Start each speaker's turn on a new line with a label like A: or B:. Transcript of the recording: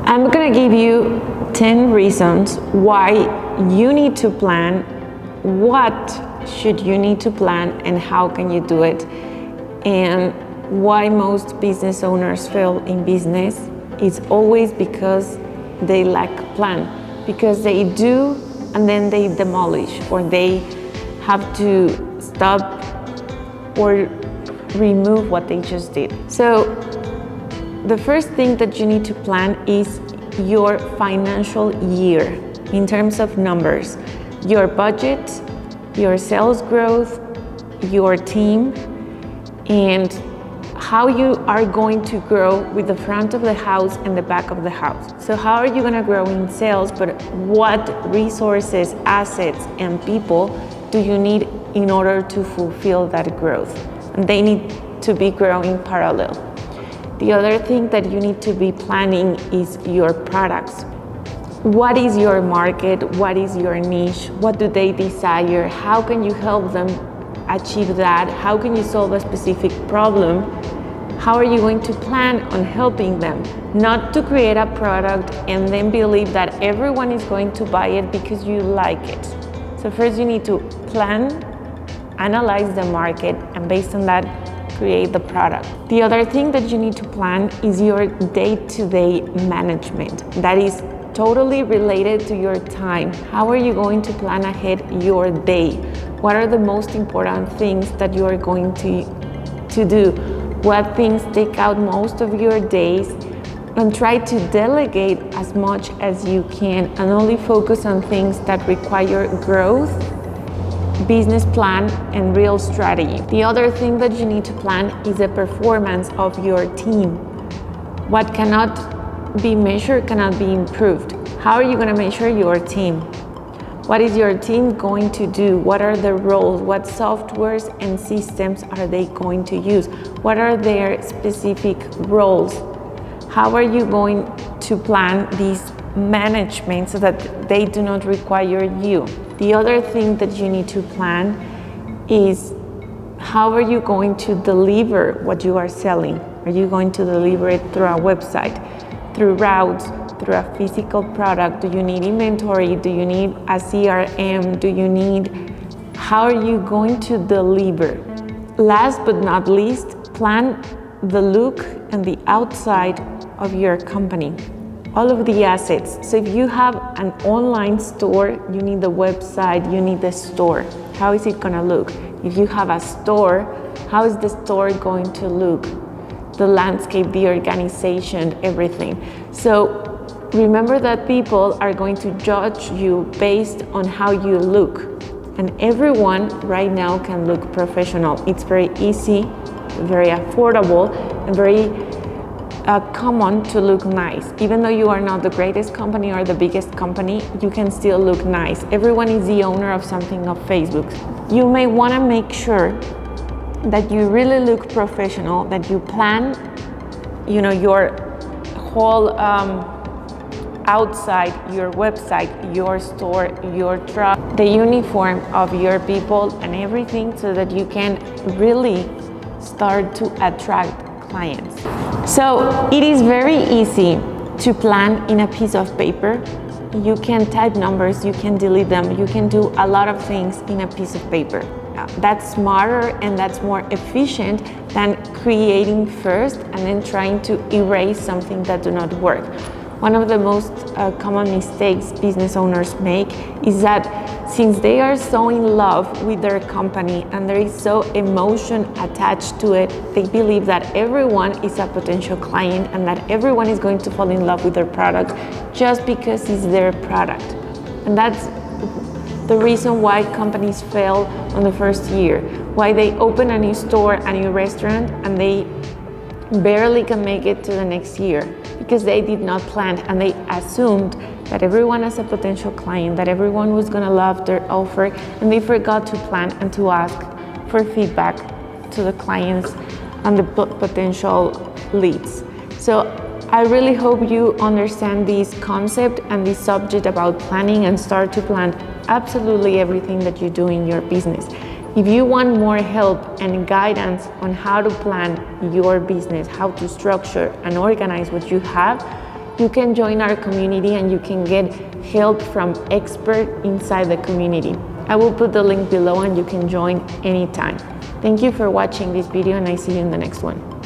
A: I'm gonna give you 10 reasons why you need to plan, what should you need to plan, and how can you do it, and why most business owners fail in business is always because they lack a plan, because they do and then they demolish, or they have to stop or remove what they just did. So the first thing that you need to plan is your financial year in terms of numbers, your budget, your sales growth, your team, and how you are going to grow with the front of the house and the back of the house. So how are you going to grow in sales, but what resources, assets, and people do you need in order to fulfill that growth? And they need to be growing parallel. The other thing that you need to be planning is your products. What is your market? What is your niche? What do they desire? How can you help them achieve that? How can you solve a specific problem? How are you going to plan on helping them? Not to create a product and then believe that everyone is going to buy it because you like it. So first you need to plan, analyze the market, and based on that, create the product. The other thing that you need to plan is your day-to-day management. That is totally related to your time. How are you going to plan ahead your day? What are the most important things that you are going to do? What things take out most of your days? And try to delegate as much as you can and only focus on things that require growth, business plan, and real strategy. The other thing that you need to plan is the performance of your team. What cannot be measured cannot be improved. How are you going to measure your team? What is your team going to do? What are the roles? What softwares and systems are they going to use? What are their specific roles? How are you going to plan these management so that they do not require you? The other thing that you need to plan is how are you going to deliver what you are selling? Are you going to deliver it through a website, through routes, through a physical product? Do you need inventory? Do you need a CRM? How are you going to deliver? Last but not least, plan the look and the outside of your company. All of the assets. So if you have an online store, you need the website, you need the store. How is it gonna look? If you have a store, how is the store going to look? The landscape, the organization, everything. So remember that people are going to judge you based on how you look. And everyone right now can look professional. It's very easy, very affordable, and very common to look nice. Even though you are not the greatest company or the biggest company, you can still look nice. Everyone is the owner of something of Facebook. You may want to make sure that you really look professional, that you plan, your whole outside, your website, your store, your truck, the uniform of your people and everything, so that you can really start to attract clients. So it is very easy to plan in a piece of paper. You can type numbers, you can delete them, you can do a lot of things in a piece of paper. That's smarter and that's more efficient than creating first and then trying to erase something that do not work. One of the most common mistakes business owners make is that since they are so in love with their company and there is so emotion attached to it, they believe that everyone is a potential client and that everyone is going to fall in love with their product just because it's their product. And that's the reason why companies fail on the first year, why they open a new store, a new restaurant, and they barely can make it to the next year, because they did not plan and they assumed that everyone is a potential client, that everyone was going to love their offer, and they forgot to plan and to ask for feedback to the clients and the potential leads. So I really hope you understand this concept and this subject about planning and start to plan absolutely everything that you do in your business. If you want more help and guidance on how to plan your business, how to structure and organize what you have, you can join our community and you can get help from experts inside the community. I will put the link below and you can join anytime. Thank you for watching this video and I see you in the next one.